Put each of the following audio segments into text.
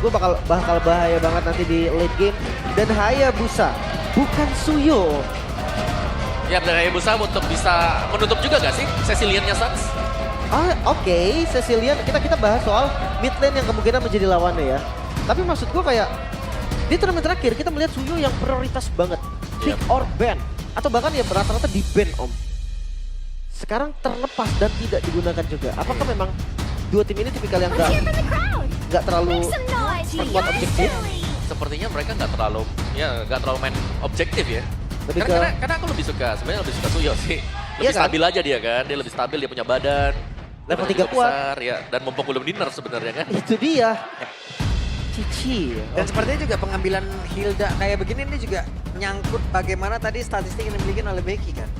gue bakal bahaya banget nanti di late game. Dan Hayabusa, bukan Suyo. Ya, dan Hayabusa untuk bisa menutup juga gak sih Cecilian-nya Suns? Oke, Cecilian kita bahas soal mid lane yang kemungkinan menjadi lawannya ya. Tapi maksud gue kayak di turnamen terakhir kita melihat Suyo yang prioritas banget. Pick or ban. Atau bahkan ya rata-rata di ban om. Sekarang terlepas dan tidak digunakan juga. Apakah memang dua tim ini tipikal yang nggak terlalu perkuat objektif? Sepertinya mereka nggak terlalu main objektif ya. Lebih Karena aku sebenarnya lebih suka Suyo sih. Lebih stabil aja dia kan, dia lebih stabil, dia punya badan. Level 3 kuat. Besar, ya. Dan mumpung belum dinner sebenarnya kan. Itu dia. Cici. Dan sepertinya juga pengambilan Hilda kayak begini ini juga nyangkut bagaimana tadi statistik yang dimiliki oleh Becky kan.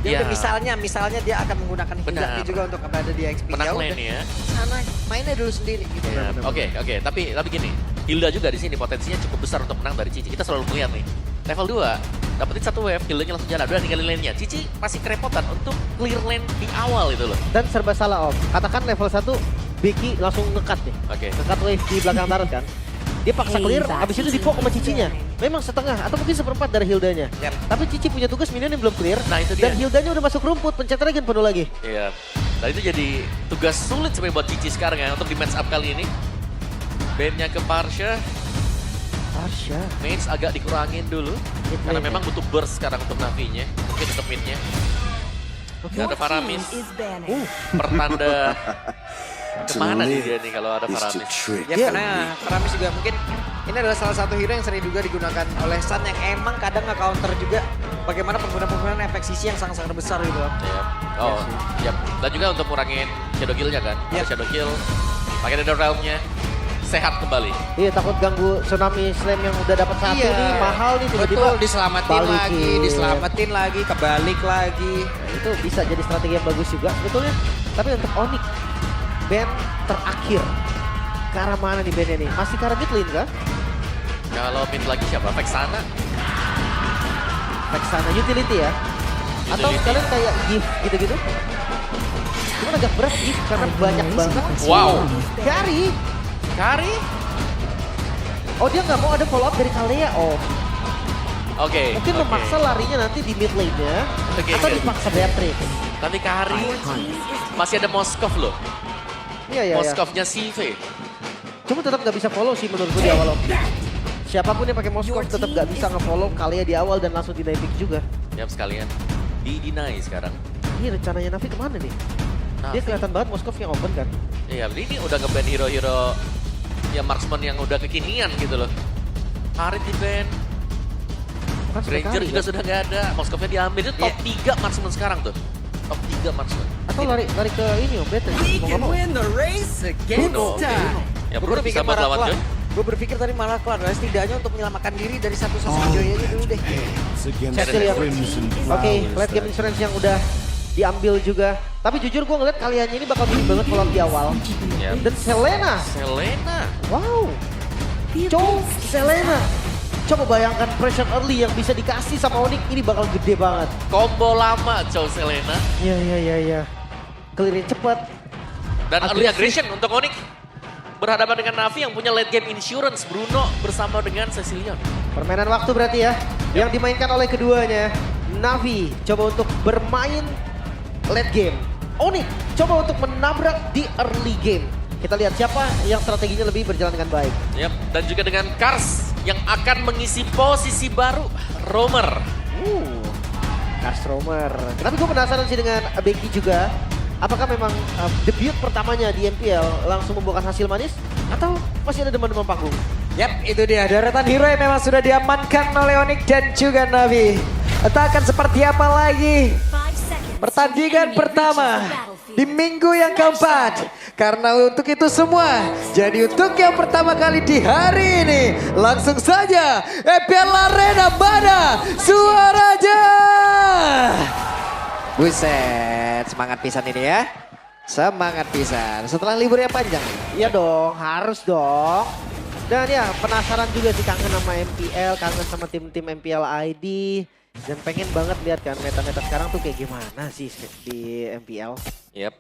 Dia udah misalnya dia akan menggunakan Hilda ini juga untuk berada di XP. Menang lane ya. Sana mainnya dulu sendiri gitu. Ya, Oke, tapi gini. Hilda juga di sini potensinya cukup besar untuk menang dari Cici. Kita selalu melihat nih. Level 2, dapetin satu wave, Hildanya langsung jalan. Udah tinggalin lane-nya. Cici masih kerepotan untuk clear lane di awal itu loh. Dan serba salah om. Katakan level 1 Becky langsung ngekat nih. Oke. Ngekat wave di belakang turret kan. Dia paksa clear, habis itu dipok sama Cicinya. Memang setengah atau mungkin seperempat dari Hildanya. Tapi Cici punya tugas minion yang belum clear. Nah itu dia. Dan Hildanya udah masuk rumput, pencet regen penuh lagi. Iya. Nah itu jadi tugas sulit sebenarnya buat Cici sekarang ya untuk di match up kali ini. Ban-nya ke Parsha. Mage agak dikurangin dulu. Karena memang butuh burst sekarang untuk Navi-nya. Mungkin untuk mid-nya. Gak ada Faramis. Pertanda kemana nih dia nih kalau ada Faramis? Ya karena Faramis juga mungkin ini adalah salah satu hero yang sering juga digunakan oleh Sun yang emang kadang nge-counter juga bagaimana penggunaan efek sisi yang sangat-sangat besar gitu loh. Oh, iya. Dan juga untuk ngurangin Shadow Kill-nya kan. Shadow Kill, pakai Nether Realm-nya. Sehat kembali. Iya takut ganggu Tsunami Slam yang udah dapat satu nih mahal nih tiba-tiba. Betul, diselamatin lagi, kebalik lagi. Nah, itu bisa jadi strategi yang bagus juga sebetulnya. Tapi untuk Onyx, ban terakhir ke arah mana nih bandnya nih? Masih ke arah mid lane kah? Kalau mid lagi siapa? Vexana utility ya? Atau kalian kayak gift gitu-gitu? Cuma agak berat gift karena banyak banget. Wow. Kari? Oh dia nggak mau ada follow up dari Kalea om. Mungkin memaksa larinya nanti di mid lane-nya. Atau dipaksa Beatrix. Tapi Kari masih ada Moskov loh. Iya. Moskovnya CV. Cuma tetap nggak bisa follow sih menurut gue di awal om. Siapapun yang pakai Moskov tetap nggak bisa nge-follow Kalea di awal dan langsung di pick juga. Yap sekalian. Di-deny sekarang. Ini rencananya Navi kemana nih? Dia kelihatan banget Moskov yang open kan? Iya, ini udah nge-ban hero-hero ya marksman yang udah kekinian gitu loh. Harit di-ban. Ranger juga sudah nggak ada. Moskovnya diambil. Itu top 3 marksman sekarang tuh. Top 3 marksman. Atau lari ke ini om, Beatrix. Mau Bruno. Ya Bruno bisa buat lawan John. Gue berpikir tadi malah kelar, setidaknya untuk menyelamatkan diri dari satu Joy aja dulu deh. Oke, late game insurance yang udah diambil juga. Tapi jujur gue ngeliat kaliannya ini bakal bikin banget follow up di awal. Dan Selena. Wow. Selena. Coba bayangkan pressure early yang bisa dikasih sama Onyx ini bakal gede banget. Combo lama Selena. Iya. Clear-nya cepat. Dan early aggression untuk Onyx. Berhadapan dengan Navi yang punya late game insurance. Bruno bersama dengan Cecilion. Permainan waktu berarti ya. Yang dimainkan oleh keduanya. Navi coba untuk bermain late game. Onyx coba untuk menabrak di early game. Kita lihat siapa yang strateginya lebih berjalan dengan baik. Yap, dan juga dengan Kars yang akan mengisi posisi baru, Romer. Kars Romer. Tapi gue penasaran sih dengan Becky juga. Apakah memang debut pertamanya di MPL langsung membuahkan hasil manis? Atau masih ada demam-demam panggung? Yap, itu dia deretan hero yang memang sudah diamankan oleh Onyx dan juga Navi. Entah akan seperti apa lagi pertandingan pertama di minggu yang keempat. Karena untuk itu semua, jadi untuk yang pertama kali di hari ini, langsung saja MPL Arena mana suaranya. Buset, semangat pisan ini ya. Semangat pisan. Setelah libur yang panjang. Iya dong, harus dong. Dan ya penasaran juga sih kangen sama MPL, kangen sama tim-tim MPL ID. Dan pengen banget lihat kan meta-meta sekarang tuh kayak gimana sih di MPL. Yap.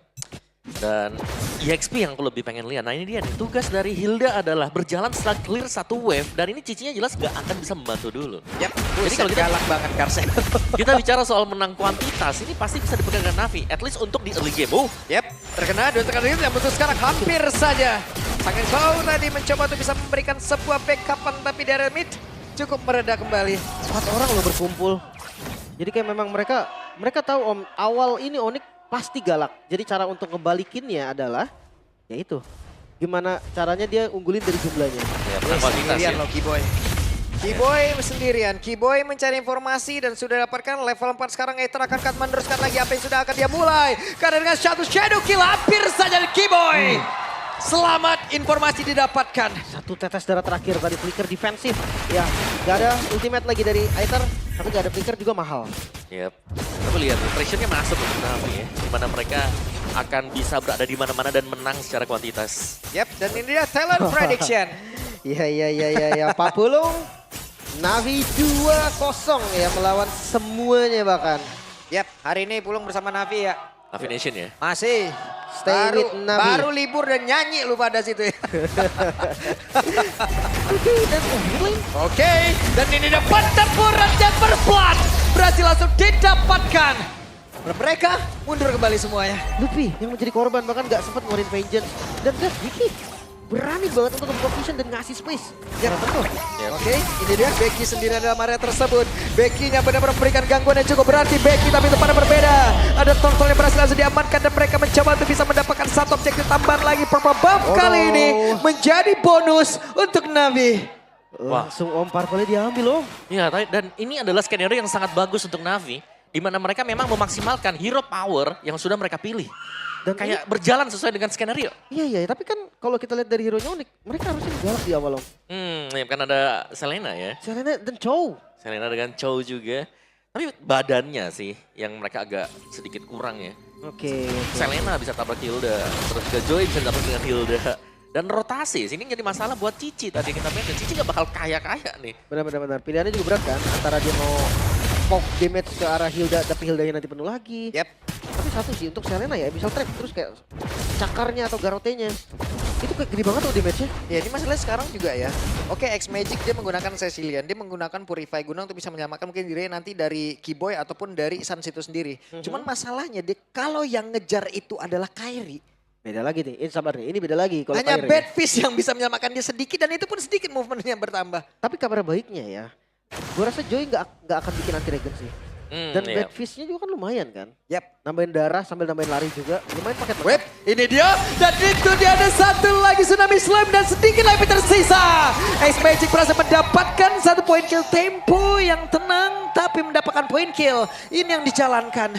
Dan EXP yang aku lebih pengen lihat. Nah ini dia nih, tugas dari Hilda adalah berjalan setelah clear satu wave. Dan ini Cici-nya jelas gak akan bisa membantu dulu. Yap, Jadi kalau kita, galak banget Karsen. kita bicara soal menang kuantitas, ini pasti bisa dipegang dengan Navi. At least untuk di early game. Yap, terkena dua tekan yang muncul sekarang hampir saja. Sangat jauh tadi mencoba untuk bisa memberikan sebuah backupan, tapi dari mid cukup mereda kembali. 4 orang loh berkumpul. Jadi kayak memang mereka tahu om awal ini Onyx pasti galak. Jadi cara untuk ngebalikinnya adalah ya itu. Gimana caranya dia unggulin dari jumlahnya. Ya, menang kuantitas Sendirian ya. loh Kiboy. Kiboy sendirian. Kiboy mencari informasi dan sudah dapatkan level 4 sekarang. Aether akan meneruskan lagi apa yang sudah akan dia mulai. Karena dengan satu shadow kill hampir saja dari Kiboy. Selamat informasi didapatkan. Satu tetes darah terakhir tadi flicker defensif. Ya, gak ada ultimate lagi dari Aether. Tapi gak ada flicker juga mahal. Yep. Tapi lihat, pressure-nya masuk untuk Navi ya. Dimana mereka akan bisa berada di mana-mana dan menang secara kuantitas. Yap, dan ini dia talent prediction. Iya. Pak Pulung. Navi 2-0 ya melawan semuanya bahkan. Yap, hari ini Pulung bersama Navi ya. Navi Nation ya. Masih. Stay with Navi. Baru libur dan nyanyi lu pada situ ya. Oke, dan ini ada pertempuran yang berplat. Berhasil langsung didapatkan. Dan mereka mundur kembali semuanya. Luffy yang menjadi korban bahkan gak sempat ngeluarin vengeance. Dan Vicky berani banget untuk membuka vision dan ngasih space. Ya tentu. Oke, ini dia Becky sendiri dalam area tersebut. Becky-nya benar-benar memberikan gangguan yang cukup berarti. Becky tapi itu pada berbeda. Ada Tortol yang berhasil langsung diamankan dan mereka mencoba untuk bisa mendapatkan satu objektif tambahan lagi. Purple Buff kali ini menjadi bonus untuk Navi. Langsung Om Purple diambil loh. Iya, dan ini adalah skenario yang sangat bagus untuk Navi. Di mana mereka memang memaksimalkan hero power yang sudah mereka pilih. Dan Kayak berjalan sesuai dengan skenario. Iya, tapi kan kalau kita lihat dari hero-nya Onyx, mereka harusnya galak di awal Om. Ya kan ada Selena ya. Selena dan Chow. Selena dengan Chow juga. Tapi badannya sih yang mereka agak sedikit kurang ya. Oke. Selena bisa tabrak Hilda, terus juga Joy bisa tabrak dengan Hilda. Dan rotasi, sini jadi masalah buat Cici tadi kita main. Cici gak bakal kaya-kaya nih. Benar. Pilihannya juga berat kan, antara dia mau poke damage ke arah Hilda, tapi Hildanya nanti penuh lagi. Yap. Tapi satu sih untuk Selena ya, bisa trap terus kayak cakarnya atau garotenya. Itu kayak gede banget tuh damage-nya. Ya ini masalahnya sekarang juga ya. Oke, X-Magic dia menggunakan Cecilian. Dia menggunakan Purify Guna untuk bisa menyelamatkan mungkin dirinya nanti dari Kiboy ataupun dari Sans itu sendiri. Cuman masalahnya dia kalau yang ngejar itu adalah Kairi. Beda lagi nih, ini sabar nih, ini beda lagi. Kalau Hanya Kairi. Bad Fish yang bisa menyelamatkan dia sedikit dan itu pun sedikit movementnya bertambah. Tapi kabar baiknya ya, gue rasa Joy nggak akan bikin anti-regen sih. Dan Iya. Bad Fish-nya juga kan lumayan kan. Yap. Nambahin darah sambil nambahin lari juga, lumayan paket Web, ini dia. Dan itu dia ada satu lagi Tsunami Slam dan sedikit lagi tersisa. Ace Magic berhasil mendapatkan satu poin kill, tempo yang tenang tapi mendapatkan poin kill. Ini yang dijalankan.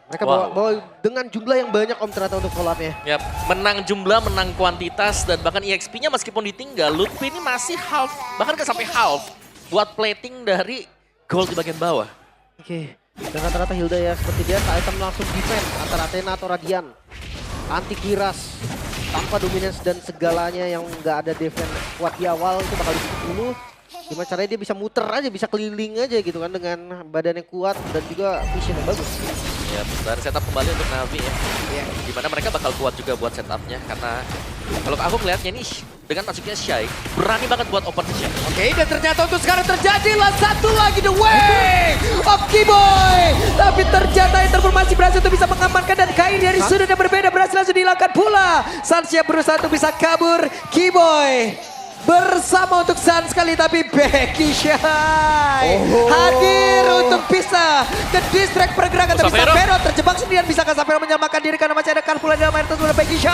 Mereka bawa dengan jumlah yang banyak Om ternyata untuk follow up-nya. Yap, menang jumlah, menang kuantitas, dan bahkan EXP-nya meskipun ditinggal, Lutfi ini masih half, bahkan nggak sampai half, buat plating dari gold di bagian bawah. Oke, dan rata-rata Hilda ya seperti dia item langsung defense antara Athena atau Radian. Anti Kiras, tanpa dominance dan segalanya yang nggak ada defense kuat di awal itu bakal di dulu. Gimana caranya dia bisa muter aja, bisa keliling aja gitu kan dengan badan yang kuat dan juga vision yang bagus. Ya, dan setup kembali untuk Navi ya. Dimana mereka bakal kuat juga buat setupnya, karena kalau aku ngeliatnya nih, dengan masuknya Shy, berani banget buat open shot. Oke, dan ternyata untuk sekarang terjadilah satu lagi the way of Kiboy. Tapi ternyata Interformasi berhasil untuk bisa mengamankan dan Kain dari sudut yang berbeda berhasil langsung dihilangkan pula. Sansia berusaha untuk bisa kabur. Kiboy bersama untuk Sans sekali tapi Becky Shy hadir untuk bisa ke distract pergerakan tapi Sapero terjebak sendirian. Bisakah Sapero menyelamatkan diri karena masih ada Carpula dalam air tersebut. Becky Shy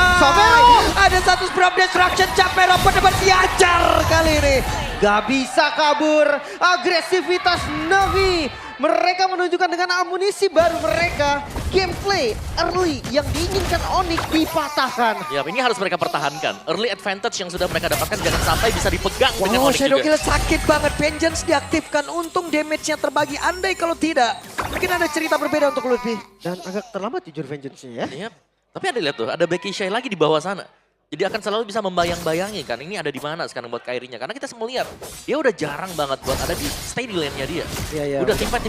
ada satu Sprout Destruction. Sapero benar-benar diajar kali ini. Gak bisa kabur, agresivitas Navi. Mereka menunjukkan dengan amunisi baru mereka. Gameplay early yang diinginkan Onyx dipatahkan. Ya, ini harus mereka pertahankan. Early advantage yang sudah mereka dapatkan jangan sampai bisa dipegang dengan Wow, Onyx Shadow juga. Kill sakit banget. Vengeance diaktifkan. Untung damage-nya terbagi. Andai kalau tidak, mungkin ada cerita berbeda untuk Lutfi. Dan agak terlambat jujur vengeance-nya ya. Iya, tapi ada lihat tuh, ada Becky Shy lagi di bawah sana. Jadi akan selalu bisa membayang-bayangi kan, ini ada di mana sekarang buat Kairinya. Karena kita semua lihat, dia udah jarang banget buat ada di stay di lane-nya dia. Iya. Udah teamfight.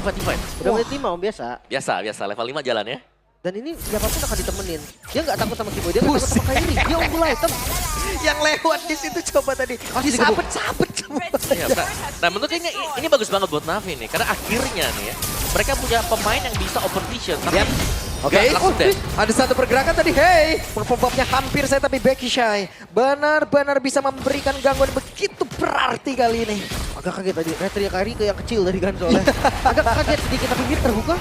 Udah menit 5 Om biasa. Biasa, level 5 jalan ya. Dan ini siapapun akan ditemenin. Dia nggak takut sama Kiboy, dia nggak takut sama Kairi. Dia unggul item. Yang lewat di situ coba tadi. Disabet-sabet. Ya, nah menurut kayaknya ini bagus banget buat Navi nih. Karena akhirnya nih ya, mereka punya pemain yang bisa open vision. Tapi Oke, langsung deh. ada satu pergerakan tadi. Hey, performanya hampir saya tapi Becky Shy benar-benar bisa memberikan gangguan begitu berarti kali ini. Agak kaget tadi, retri Kairi ke yang kecil tadi kan soalnya. Agak kaget sedikit tapi ini terbuka.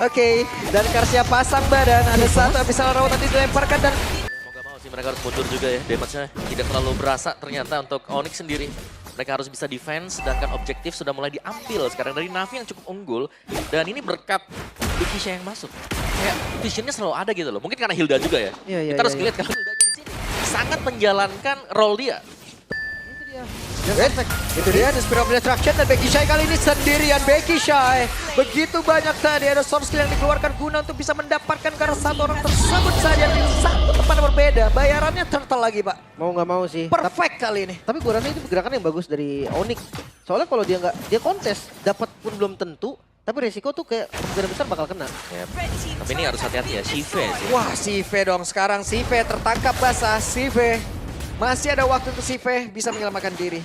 Oke, dan Karsia pasang badan. Ada satu yang bisa rawat tadi dilemparkan dan Mau gak mau sih mereka harus mundur juga ya. Damage-nya tidak terlalu berasa ternyata untuk Onyx sendiri. Mereka harus bisa defense, sedangkan objektif sudah mulai diambil sekarang dari Navi yang cukup unggul. Dan ini berkat Becky Shy yang masuk. Kayak visionnya selalu ada gitu loh. Mungkin karena Hilda juga ya. Iya, Kita harus lihat kalau Hildanya di sini sangat menjalankan role dia. Itu dia. itu dia The Spirit of Destruction dan Becky Shy kali ini sendirian. Becky Shy begitu banyak tadi ada source skill yang dikeluarkan guna untuk bisa mendapatkan karena satu orang tersebut saja di satu tempat yang berbeda. Bayarannya turtle lagi Pak. Mau nggak mau sih. Perfect kali ini. Tapi gue rasa itu gerakan yang bagus dari Onyx. Soalnya kalau dia kontes, dapat pun belum tentu. Tapi resiko tuh kayak kemungkinan besar bakal kena. Tapi ini harus hati-hati ya, Shive sih. Wah, Sive dong sekarang. Sive tertangkap basah. Sive. Masih ada waktu untuk Sive bisa menyelamatkan diri.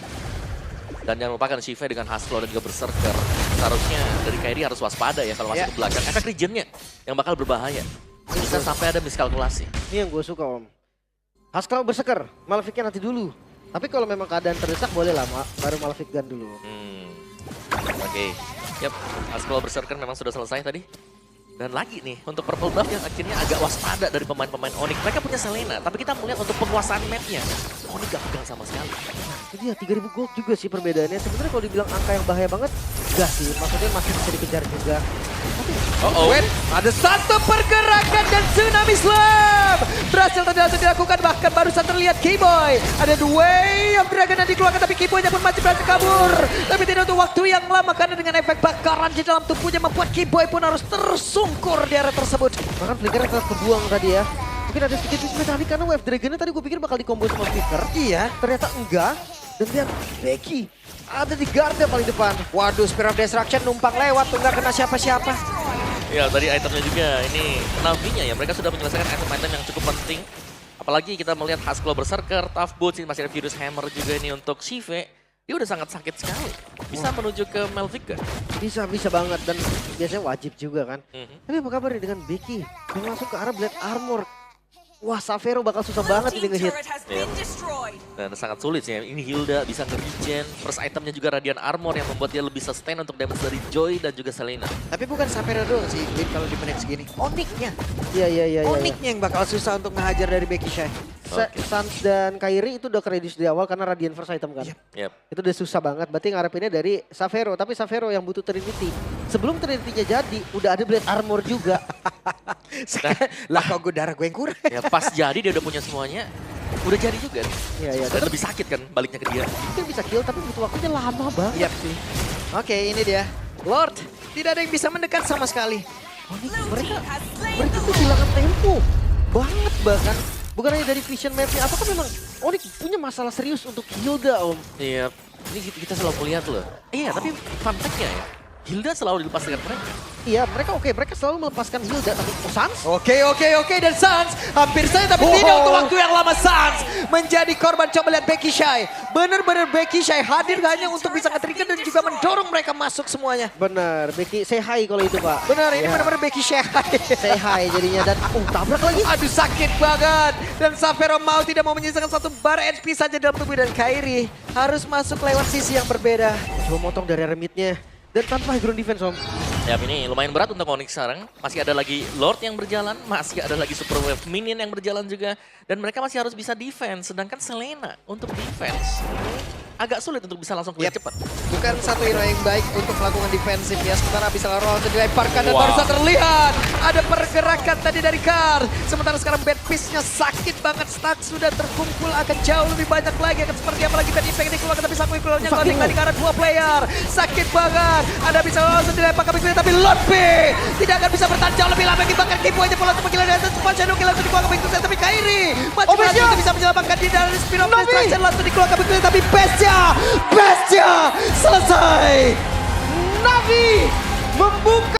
Dan jangan lupakan Shive dengan Hustle dan juga Berserker. Seharusnya dari Kairi harus waspada ya kalau masuk ke belakang. Efek regionnya yang bakal berbahaya. Bisa sampai ada miskalkulasi. Ini yang gue suka Om. Haskell berseker, Maleficnya nanti dulu. Tapi kalau memang keadaan terdesak boleh lama, baru Malefic Gun dulu. Oke. Yap, Hustle Berserker memang sudah selesai tadi. Dan lagi nih, untuk purple buff yang akhirnya agak waspada dari pemain-pemain Onyx. Mereka punya Selena, tapi kita melihat untuk penguasaan mapnya. Onyx gak pegang sama sekali. Itu dia 3000 gold juga sih perbedaannya. Sebenarnya kalau dibilang angka yang bahaya banget, enggak sih. Maksudnya masih bisa dikejar juga. Tapi Wait, ada satu pergerakan dan Tsunami Slam berhasil tadi langsung dilakukan, bahkan barusan terlihat Kiboy. Ada The Way of Dragon yang dikeluarkan tapi Kiboynya pun masih berhasil kabur. Tapi tidak untuk waktu yang lama karena dengan efek bakaran di dalam tubuhnya membuat Kiboy pun harus tersungkur di area tersebut. bahkan flickernya tetap kebuang tadi ya. Mungkin ada sedikit mismatch karena wave dragonnya tadi gue pikir bakal dikombo sama flicker. Iya. Ternyata enggak. Dan lihat Becky ada di garda paling depan. Waduh, Spirit of Destruction numpang lewat tuh nggak kena siapa-siapa. Ya tadi itemnya juga, ini Navi-nya ya, mereka sudah menyelesaikan item-item yang cukup penting. Apalagi kita melihat Hustle Berserker, Tough Boots, ini masih ada Furious Hammer juga ini untuk Shive. Dia udah sangat sakit sekali. Bisa menuju ke Malphite gak? Bisa banget dan biasanya wajib juga kan. Tapi apa kabar nih dengan Becky yang langsung ke arah Blade Armor. Wah, Savero bakal susah banget ini ngehit. Dan sangat sulit sih, ini Hilda bisa nge-regen. First itemnya juga Radiant Armor yang membuat dia lebih sustain untuk damage dari Joy dan juga Selena. Tapi bukan Sapphire doang sih, Win, kalau di menit segini. Onyx-nya. Iya. Onyx-nya yang bakal susah untuk ngehajar dari Becky Shy. Sans dan Kairi itu udah kredis di awal karena Radiant first item kan. Yep. Itu udah susah banget, berarti ngarepinnya dari Savero. Tapi Savero yang butuh Trinity. Sebelum Trinity-nya jadi, udah ada Blade Armor juga. Lah kok gue darah gue yang kurang. Ya pas jadi dia udah punya semuanya, udah jadi juga. Iya. Dan lebih sakit kan baliknya ke dia. Mungkin bisa kill tapi butuh waktunya lama banget sih. Oke, ini dia. Lord, tidak ada yang bisa mendekat sama sekali. Mereka tuh kehilangan tempo. Banget bahkan. Bukan hanya dari vision map-nya, apakah memang Onyx punya masalah serius untuk Hilda Om? Iya, ini kita selalu melihat loh. Iya, tapi fun fact-nya ya, Hilda selalu dilepas dengan mereka. Iya, mereka selalu melepaskan Hilda, tapi Sans? Oke, dan Sans hampir saja tapi tidak untuk waktu yang lama. Sans menjadi korban. Coba lihat Becky Shy. Benar-benar Becky Shy hadir hanya untuk bisa nge-trigger dan juga mendorong mereka masuk semuanya. Benar, Becky say hi kalau itu Pak. Benar, ini Ya, benar-benar Becky Shy. say hi jadinya dan tabrak lagi. Aduh, sakit banget. Dan Savero tidak mau menyisakan satu bar HP saja dalam tubuh dan Kairi harus masuk lewat sisi yang berbeda. Coba motong dari remitnya dan tanpa high ground defense Om. Ya ini lumayan berat untuk Onyx sekarang. Masih ada lagi Lord yang berjalan, masih ada lagi Super Wave Minion yang berjalan juga. Dan mereka masih harus bisa defense, sedangkan Selena untuk defense agak sulit untuk bisa langsung keluar cepat. Bukan satu hero yang baik untuk melakukan defensif ya. Sementara bisa langsung dilemparkan dan Wow. barusan terlihat ada pergerakan tadi dari Kar. Sementara sekarang bad piece-nya sakit banget. Stack sudah terkumpul, akan jauh lebih banyak lagi. Akan seperti apa lagi bad impact dikeluarkan, tapi sang Wikulnya landing tadi ke arah dua player. Sakit banget. Ada bisa langsung dilemparkan tapi Lord B tidak akan bisa bertahan jauh lebih lama. Bahkan Kipo aja pola untuk gila dan sempat Shadow Kill langsung dikeluarkan begitu saja. Tapi Kairi masih berhasil untuk bisa menyelamatkan diri dari Spirit of Destruction langsung dikeluarkan begitu, tapi Bestia selesai. Navi membuka